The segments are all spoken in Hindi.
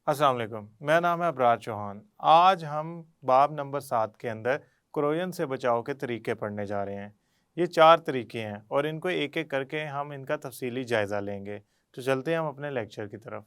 अस्सलाम वालेकुम। मेरा नाम है अबरार चौहान। आज हम बाब नंबर 7 के अंदर क्रोयन से बचाव के तरीके पढ़ने जा रहे हैं। ये 4 तरीके हैं और इनको एक-एक करके हम इनका तफसीली जायज़ा लेंगे। तो चलते हैं हम अपने लेक्चर की तरफ।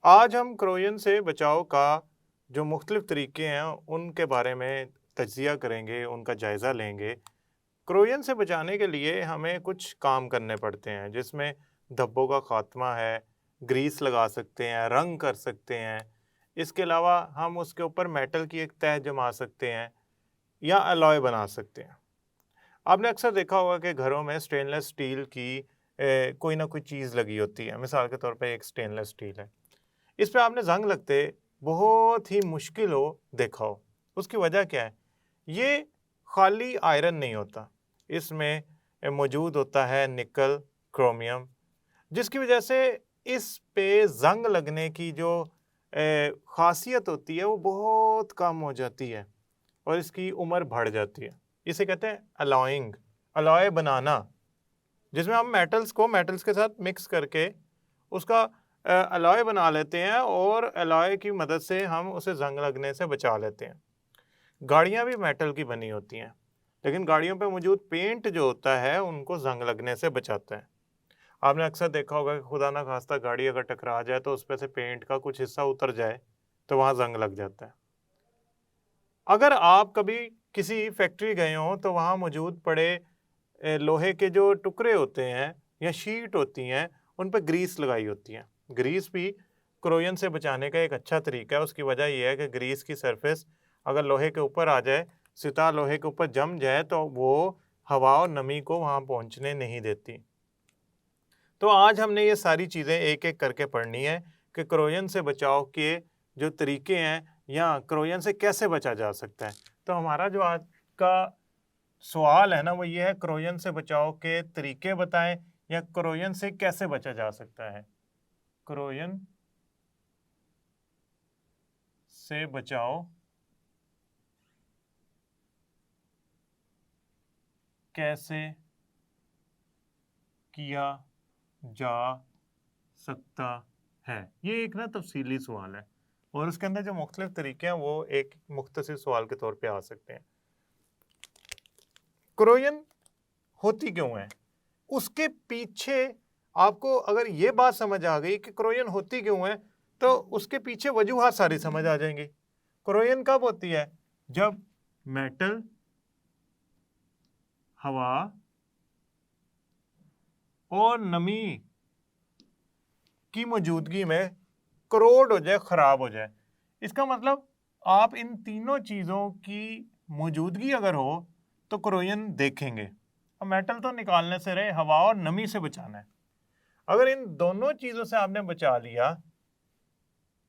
आज हम क्रोयन से बचाव का जो मुख्तलिफ़ तरीके हैं उनके बारे में तज्ज़िया करेंगे, उनका जायज़ा लेंगे। क्रोयन से बचाने के लिए हमें कुछ काम करने पड़ते हैं जिसमें धब्बों का ख़ात्मा है, ग्रीस लगा सकते हैं, रंग कर सकते हैं। इसके अलावा हम उसके ऊपर मेटल की एक तह जमा सकते हैं या अलॉय बना सकते हैं। आपने अक्सर देखा होगा कि घरों में स्टेनलेस स्टील की कोई ना कोई चीज़ लगी होती है। मिसाल के तौर पे एक स्टेनलेस स्टील है। इस पे आपने ज़ंग लगते बहुत ही मुश्किल हो देखा हो। उसकी वजह क्या है? ये खाली आयरन नहीं होता। इसमें मौजूद होता है निकल, क्रोमियम, जिसकी वजह से इस पे ज़ंग लगने की जो ख़ासियत होती है वो बहुत कम हो जाती है और इसकी उम्र बढ़ जाती है। इसे कहते हैं अलॉइंग, अलॉय बनाना, जिसमें हम मेटल्स के साथ मिक्स करके उसका अलॉय बना लेते हैं और अलॉय की मदद से हम उसे ज़ंग लगने से बचा लेते हैं। गाड़ियाँ भी मेटल की बनी होती हैं, लेकिन गाड़ियों पे मौजूद पेंट जो होता है उनको ज़ंग लगने से बचाता है। आपने अक्सर देखा होगा कि खुदा ना खास्ता गाड़ी अगर टकरा जाए तो उसपे से पेंट का कुछ हिस्सा उतर जाए तो वहाँ ज़ंग लग जाता है। अगर आप कभी किसी फैक्ट्री गए हों तो वहाँ मौजूद पड़े लोहे के जो टुकड़े होते हैं या शीट होती हैं, उन पे ग्रीस लगाई होती है। ग्रीस भी क्रोयन से बचाने का एक अच्छा तरीका है। उसकी वजह ये है कि ग्रीस की सरफेस अगर लोहे के ऊपर आ जाए, सिता लोहे के ऊपर जम जाए तो वो हवा और नमी को वहाँ पहुँचने नहीं देती। तो आज हमने ये सारी चीज़ें एक-एक करके पढ़नी है कि क्रोयन से बचाव के जो तरीके हैं या क्रोयन से कैसे बचा जा सकता है। तो हमारा जो आज का सवाल है ना वो ये है, क्रोयन से बचाव के तरीके बताएं या क्रोयन से कैसे बचा जा सकता है। क्रोयन से बचाव कैसे किया जा सकता है। ये एक ना तफसीली सवाल है और उसके अंदर जो मुख्तलिफ तरीके हैं वो एक मुख्तसर सवाल के तौर पे आ सकते हैं। क्रोयन होती क्यों है, उसके पीछे आपको अगर ये बात समझ आ गई कि क्रोयन होती क्यों है तो उसके पीछे वजूहात सारी समझ आ जाएंगी। क्रोयन कब होती है? जब मेटल हवा और नमी की मौजूदगी में करोड हो जाए, खराब हो जाए। इसका मतलब आप इन तीनों चीज़ों की मौजूदगी अगर हो तो क्रोयन देखेंगे। अब मेटल तो निकालने से रहे, हवा और नमी से बचाना है। अगर इन दोनों चीज़ों से आपने बचा लिया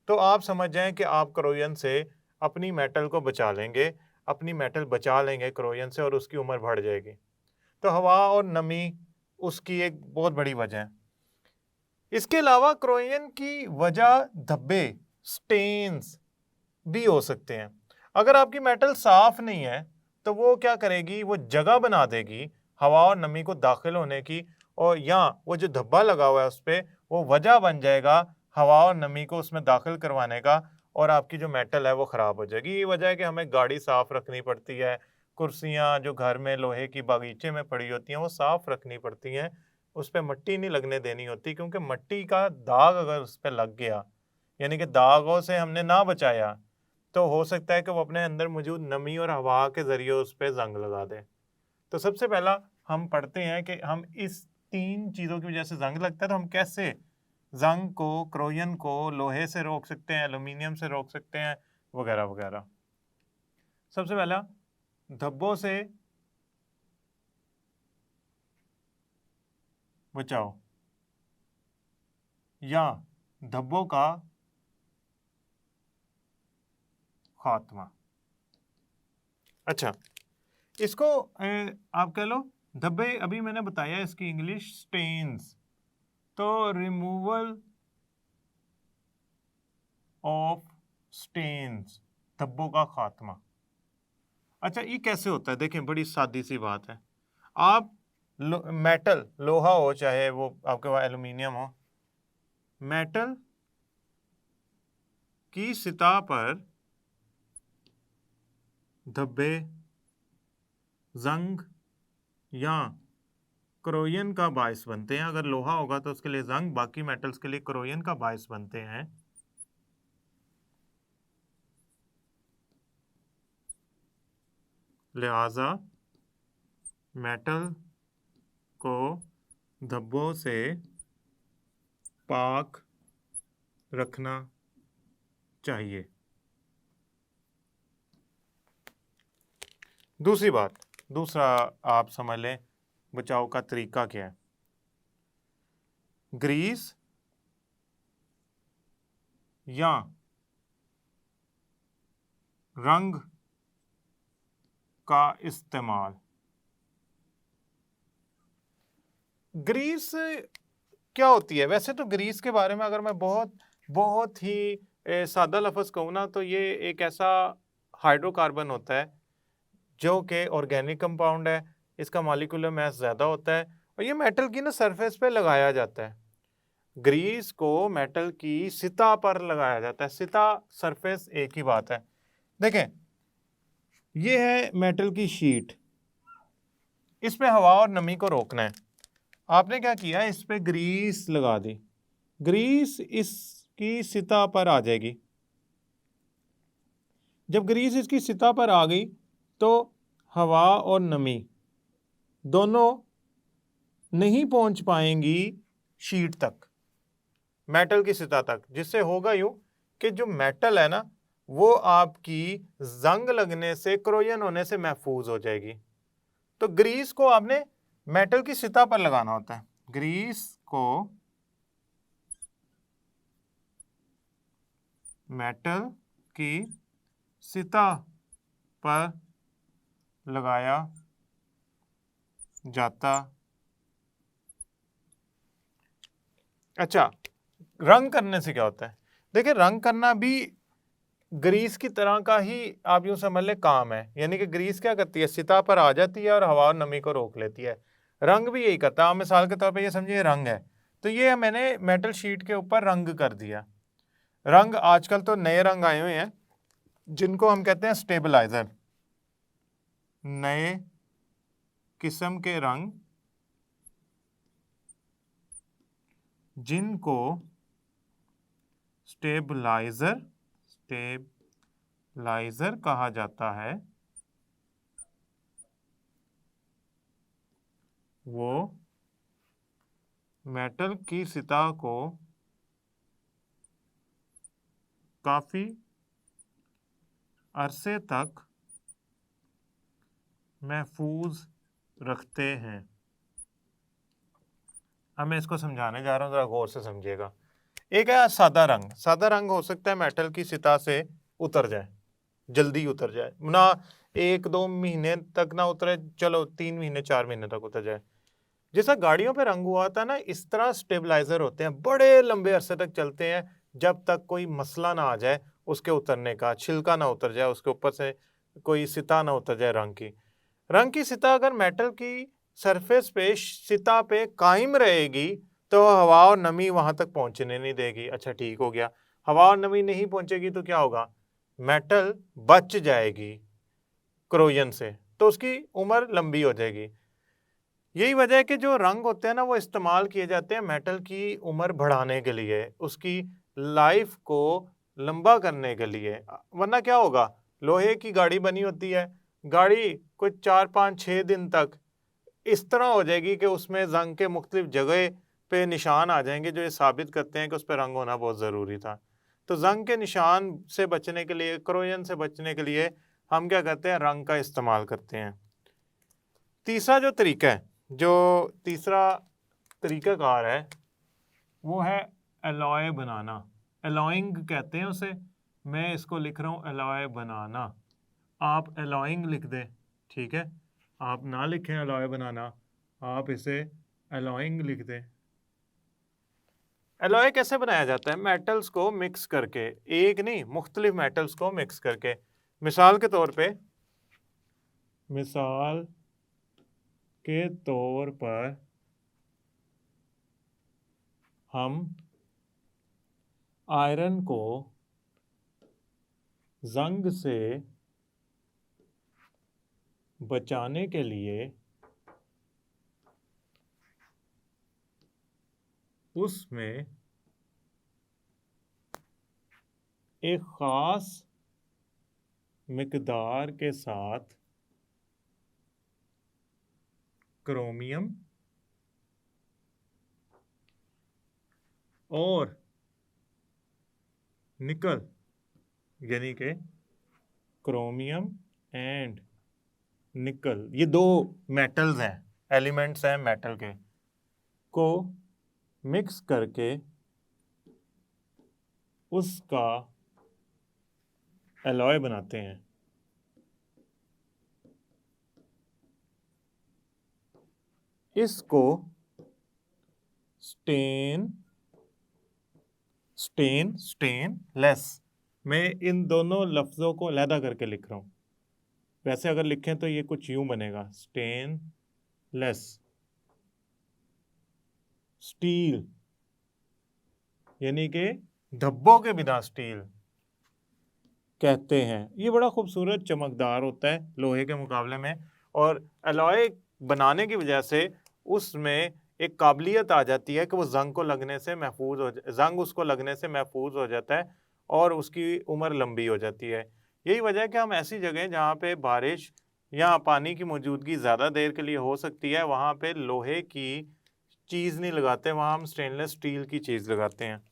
तो आप समझ जाएं कि आप क्रोयन से अपनी मेटल को बचा लेंगे, अपनी मेटल बचा लेंगे क्रोयन से और उसकी उम्र बढ़ जाएगी। तो हवा और नमी उसकी एक बहुत बड़ी वजह है। इसके अलावा क्रोयन की वजह धब्बे, स्टेन्स भी हो सकते हैं। अगर आपकी मेटल साफ नहीं है तो वो क्या करेगी, वो जगह बना देगी हवा और नमी को दाखिल होने की, और या वो जो धब्बा लगा हुआ है उस पर वो वजह बन जाएगा हवा और नमी को उसमें दाखिल करवाने का, और आपकी जो मेटल है वो ख़राब हो जाएगी। ये वजह है कि हमें गाड़ी साफ़ रखनी पड़ती है, कुर्सियाँ जो घर में लोहे की बागीचे में पड़ी होती हैं वो साफ़ रखनी पड़ती हैं, उस पर मट्टी नहीं लगने देनी होती, क्योंकि मट्टी का दाग अगर उस पर लग गया, यानी कि दागों से हमने ना बचाया, तो हो सकता है कि वो अपने अंदर मौजूद नमी और हवा के ज़रिए उस पे ज़ंग लगा दे। तो सबसे पहला हम पढ़ते हैं कि हम इस 3 चीज़ों की वजह से ज़ंग लगता है तो हम कैसे ज़ंग को, क्रोयन को लोहे से रोक सकते हैं, एल्यूमीनियम से रोक सकते हैं, वगैरह-वगैरह। सबसे पहला, धब्बों से बचाओ या धब्बों का खात्मा। अच्छा, इसको आप कह लो धब्बे, अभी मैंने बताया इसकी इंग्लिश स्टेन्स, तो रिमूवल ऑफ स्टेन्स, धब्बों का खात्मा। अच्छा, ये कैसे होता है? देखें, बड़ी सादी सी बात है। आप मेटल, लोहा हो चाहे वो आपके पास एल्यूमिनियम हो, मेटल की सतह पर धब्बे, जंग या क्रोयन का बायस बनते हैं। अगर लोहा होगा तो उसके लिए जंग, बाकी मेटल्स के लिए क्रोयन का बायस बनते हैं। लिहाजा मेटल को धब्बों से पाक रखना चाहिए। दूसरी बात, दूसरा आप समझ लें बचाव का तरीका क्या है। ग्रीस या रंग का इस्तेमाल। ग्रीस क्या होती है? वैसे तो ग्रीस के बारे में अगर मैं बहुत ही सादा लफ्ज़ कहूँ ना, तो ये एक ऐसा हाइड्रोकार्बन होता है जो कि ऑर्गेनिक कंपाउंड है। इसका मॉलिक्यूलर मास ज़्यादा होता है और ये मेटल की ना सरफेस पे लगाया जाता है। ग्रीस को मेटल की सतह पर लगाया जाता है। सतह, सरफेस एक ही बात है। देखें, ये है मेटल की शीट, इस पे हवा और नमी को रोकना है। आपने क्या किया, इस पे ग्रीस लगा दी। ग्रीस इसकी सतह पर आ जाएगी। जब ग्रीस इसकी सतह पर आ गई तो हवा और नमी दोनों नहीं पहुंच पाएंगी शीट तक, मेटल की सतह तक, जिससे होगा यूं कि जो मेटल है ना वो आपकी जंग लगने से, क्रोजन होने से महफूज हो जाएगी। तो ग्रीस को आपने मेटल की सतह पर लगाना होता है। ग्रीस को मेटल की सतह पर लगाया जाता। अच्छा, रंग करने से क्या होता है? देखिए, रंग करना भी ग्रीस की तरह का ही आप यूं समझ ले काम है। यानी कि ग्रीस क्या करती है, सतह पर आ जाती है और हवा और नमी को रोक लेती है। रंग भी यही करता है। आप मिसाल के तौर पे ये समझिए रंग है, तो ये मैंने मेटल शीट के ऊपर रंग कर दिया। रंग आजकल तो नए रंग आए हुए हैं जिनको हम कहते हैं स्टेबलाइजर। नए किस्म के रंग जिनको स्टेबलाइजर कहा जाता है, वो मेटल की सतह को काफी अरसे तक महफूज रखते हैं। अब मैं इसको समझाने जा रहा हूँ, जरा गौर से समझिएगा। एक है सादा रंग। सादा रंग हो सकता है मेटल की सतह से उतर जाए, जल्दी उतर जाए ना, 1-2 महीने तक ना उतरे, चलो 3 महीने 4 महीने तक उतर जाए। जैसा गाड़ियों पे रंग हुआ था ना, इस तरह स्टेबलाइजर होते हैं, बड़े लंबे अरसे तक चलते हैं जब तक कोई मसला ना आ जाए उसके उतरने का, छिलका ना उतर जाए उसके ऊपर से, कोई सतह ना उतर जाए रंग की। रंग की सतह अगर मेटल की सरफेस पे, सतह पे कायम रहेगी तो हवा और नमी वहां तक पहुंचने नहीं देगी। अच्छा, ठीक हो गया। हवा और नमी नहीं पहुंचेगी तो क्या होगा, मेटल बच जाएगी क्रोजन से, तो उसकी उम्र लंबी हो जाएगी। यही वजह है कि जो रंग होते हैं ना वो इस्तेमाल किए जाते हैं मेटल की उम्र बढ़ाने के लिए, उसकी लाइफ को लंबा करने के लिए। वरना क्या होगा, लोहे की गाड़ी बनी होती है, गाड़ी कुछ 4-5-6 दिन तक इस तरह हो जाएगी कि उसमें जंग के मुख्तलिफ जगह पे निशान आ जाएंगे जो ये साबित करते हैं कि उस पर रंग होना बहुत ज़रूरी था। तो जंग के निशान से बचने के लिए, क्रोजन से बचने के लिए हम क्या करते हैं, रंग का इस्तेमाल करते हैं। तीसरा जो तरीका है, जो तीसरा तरीकाकार है वो है एलॉय बनाना। एलॉइंग कहते हैं उसे, मैं इसको लिख रहा हूँ एलॉय बनाना। आप एलॉइंग लिख दें, ठीक है, आप ना लिखें एलॉय बनाना, आप इसे एलॉइंग लिख दें। एलॉय कैसे बनाया जाता है? मेटल्स को मिक्स करके, एक नहीं मुख्तलिफ मेटल्स को मिक्स करके। मिसाल के तौर पे, मिसाल के तौर पर हम आयरन को जंग से बचाने के लिए उसमें एक खास मिकदार के साथ क्रोमियम और निकल, यानी कि क्रोमियम एंड निकल, ये दो मेटल्स हैं, एलिमेंट्स हैं मेटल के, को मिक्स करके उसका एलॉय बनाते हैं। इसको स्टेनलेस, मैं इन दोनों लफ्ज़ों को अलहदा करके लिख रहा हूँ। वैसे अगर लिखें तो ये कुछ यूं बनेगा, स्टेनलेस स्टील, यानी कि धब्बों के बिना स्टील कहते हैं। ये बड़ा खूबसूरत चमकदार होता है लोहे के मुकाबले में, और अलॉय बनाने की वजह से उसमें एक काबिलियत आ जाती है कि वो जंग को लगने से महफूज हो, जंग उसको लगने से महफूज हो जाता है और उसकी उम्र लंबी हो जाती है। यही वजह है कि हम ऐसी जगह जहाँ पे बारिश या पानी की मौजूदगी ज़्यादा देर के लिए हो सकती है, वहाँ पे लोहे की चीज़ नहीं लगाते, वहाँ हम स्टेनलेस स्टील की चीज़ लगाते हैं।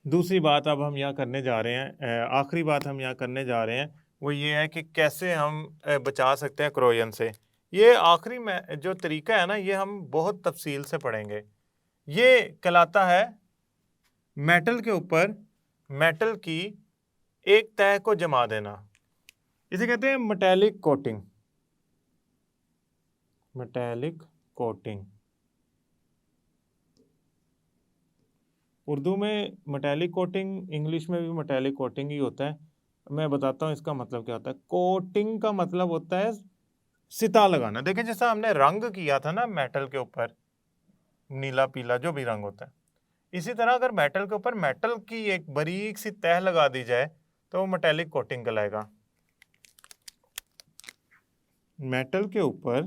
दूसरी बात अब हम यहाँ करने जा रहे हैं, आखिरी बात हम यहाँ करने जा रहे हैं, वो ये है कि कैसे हम बचा सकते हैं क्रोजन से। ये आखिरी में जो तरीका है ना, ये हम बहुत तफसील से पढ़ेंगे। ये कहलाता है मेटल के ऊपर मेटल की एक तह को जमा देना। इसे कहते हैं metallic coating. Metallic coating, Urdu में मेटेलिक कोटिंग, इंग्लिश में भी मेटेलिक कोटिंग ही होता है। मैं बताता हूँ इसका मतलब क्या होता है। कोटिंग का मतलब होता है सिता लगाना। देखिए जैसा हमने रंग किया था ना मेटल के ऊपर, नीला पीला जो भी रंग होता है, इसी तरह अगर मेटल के ऊपर मेटल की एक बारीक सी तह लगा दी जाए तो वो मेटेलिक कोटिंग कहलाएगा। मेटल के ऊपर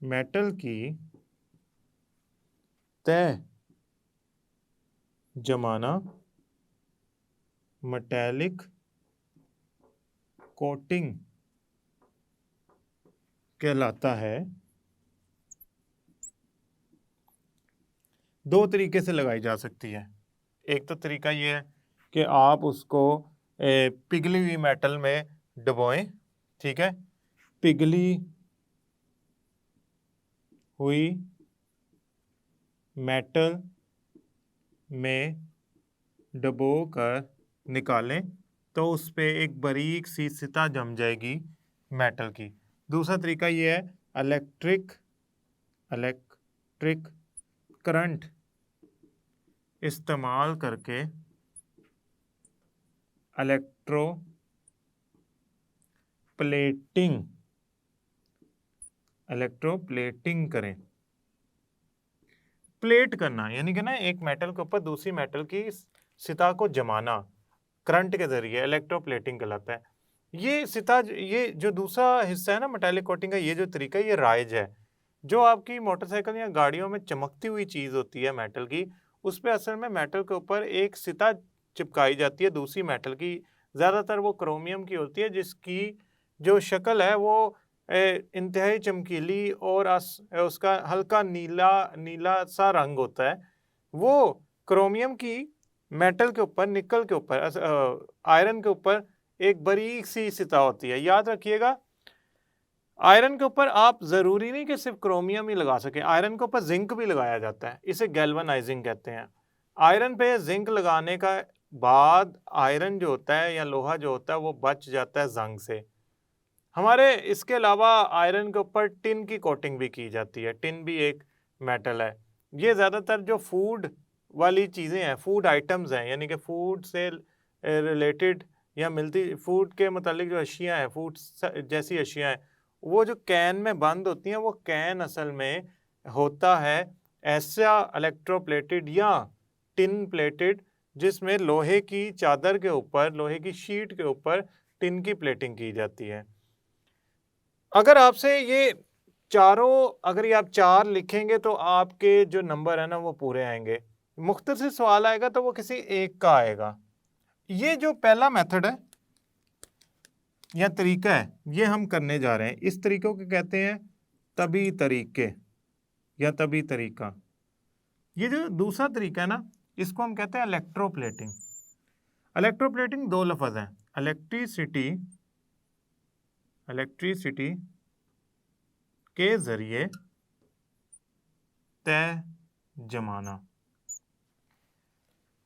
मेटल की तह जमाना मेटेलिक कोटिंग कहलाता है। दो तरीके से लगाई जा सकती है। एक तो तरीका ये है कि आप उसको पिघली हुई मेटल में डुबोएं, ठीक है, पिघली हुई मेटल में डुबो कर निकालें तो उस पर एक बारीक सी सिता जम जाएगी मेटल की। दूसरा तरीका ये है इलेक्ट्रिक करंट इस्तेमाल करके इलेक्ट्रोप्लेटिंग करें। प्लेट करना यानी कि ना एक मेटल के ऊपर दूसरी मेटल की सिता को जमाना करंट के जरिए इलेक्ट्रोप्लेटिंग कहलाता है। ये सिता, ये जो दूसरा हिस्सा है ना मेटालिक कोटिंग का, ये जो तरीका है ये राइज है। जो आपकी मोटरसाइकिल या गाड़ियों में चमकती हुई चीज़ होती है मेटल की, उस पर असल में मेटल के ऊपर एक सिता चिपकाई जाती है दूसरी मेटल की। ज़्यादातर वो क्रोमियम की होती है जिसकी जो शक्ल है वो इंतहाई चमकीली और उसका हल्का नीला नीला सा रंग होता है। वो क्रोमियम की मेटल के ऊपर, निकल के ऊपर, आयरन के ऊपर एक बारीक सी सिता होती है। याद रखिएगा आयरन के ऊपर आप ज़रूरी नहीं कि सिर्फ क्रोमियम ही लगा सकें, आयरन के ऊपर जिंक भी लगाया जाता है, इसे गैल्वेनाइजिंग कहते हैं। आयरन पे जिंक लगाने का बाद आयरन जो होता है या लोहा जो होता है वो बच जाता है जंग से। हमारे इसके अलावा आयरन के ऊपर टिन की कोटिंग भी की जाती है। टिन भी एक मेटल है। ये ज़्यादातर जो फूड वाली चीज़ें हैं, फूड आइटम्स हैं, यानी कि फूड से रिलेटेड या मिलती फूड के मतलब जो अशियाँ हैं, फूड जैसी अशियाँ हैं, वो जो कैन में बंद होती हैं, वो कैन असल में होता है ऐसा इलेक्ट्रोप्लेटेड या टिन प्लेटेड जिसमें लोहे की चादर के ऊपर, लोहे की शीट के ऊपर टिन की प्लेटिंग की जाती है। अगर आपसे ये चारों, अगर ये आप 4 लिखेंगे तो आपके जो नंबर है ना वो पूरे आएंगे। मुख्तसर सवाल आएगा तो वो किसी एक का आएगा। ये जो पहला मेथड है या तरीका है, ये हम करने जा रहे हैं। इस तरीकों को कहते हैं तभी तरीके या तभी तरीका। ये जो दूसरा तरीका है ना, इसको हम कहते हैं इलेक्ट्रोप्लेटिंग। इलेक्ट्रोप्लेटिंग दो लफ्ज हैं, इलेक्ट्रिसिटी, इलेक्ट्रिसिटी के जरिए तय जमाना।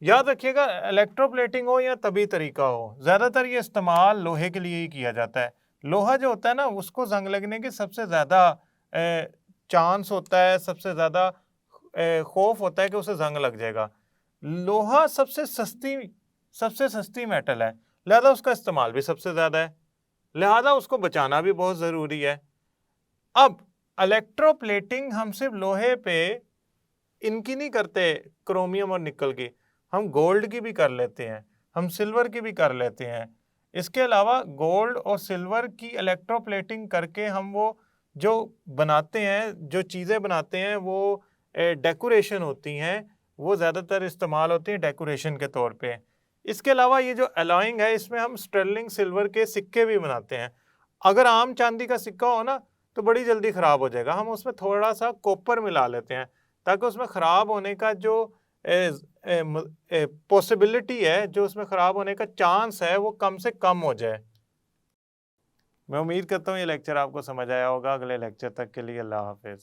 याद रखिएगा, इलेक्ट्रोप्लेटिंग हो या तभी तरीका हो, ज़्यादातर ये इस्तेमाल लोहे के लिए ही किया जाता है। लोहा जो होता है ना, उसको जंग लगने के सबसे ज़्यादा चांस होता है, सबसे ज़्यादा खौफ होता है कि उसे जंग लग जाएगा। लोहा सबसे सस्ती मेटल है, लिहाजा उसका इस्तेमाल भी सबसे ज़्यादा है, लिहाजा उसको बचाना भी बहुत ज़रूरी है। अब इलेक्ट्रोप्लेटिंग हम सिर्फ लोहे पे इनकी नहीं करते, क्रोमियम और निकल की, हम गोल्ड की भी कर लेते हैं, हम सिल्वर की भी कर लेते हैं। इसके अलावा गोल्ड और सिल्वर की इलेक्ट्रोप्लेटिंग करके हम वो जो बनाते हैं, जो चीज़ें बनाते हैं, वो डेकोरेशन होती हैं, वो ज़्यादातर इस्तेमाल होती हैं डेकोरेशन के तौर पे। इसके अलावा ये जो अलॉइंग है, इसमें हम स्टर्लिंग सिल्वर के सिक्के भी बनाते हैं। अगर आम चांदी का सिक्का हो ना तो बड़ी जल्दी ख़राब हो जाएगा, हम उसमें थोड़ा सा कॉपर मिला लेते हैं ताकि उसमें ख़राब होने का जो पॉसिबिलिटी है, जो उसमें ख़राब होने का चांस है, वो कम से कम हो जाए। मैं उम्मीद करता हूँ ये लेक्चर आपको समझ आया होगा। अगले लेक्चर तक के लिए अल्लाह हाफिज़।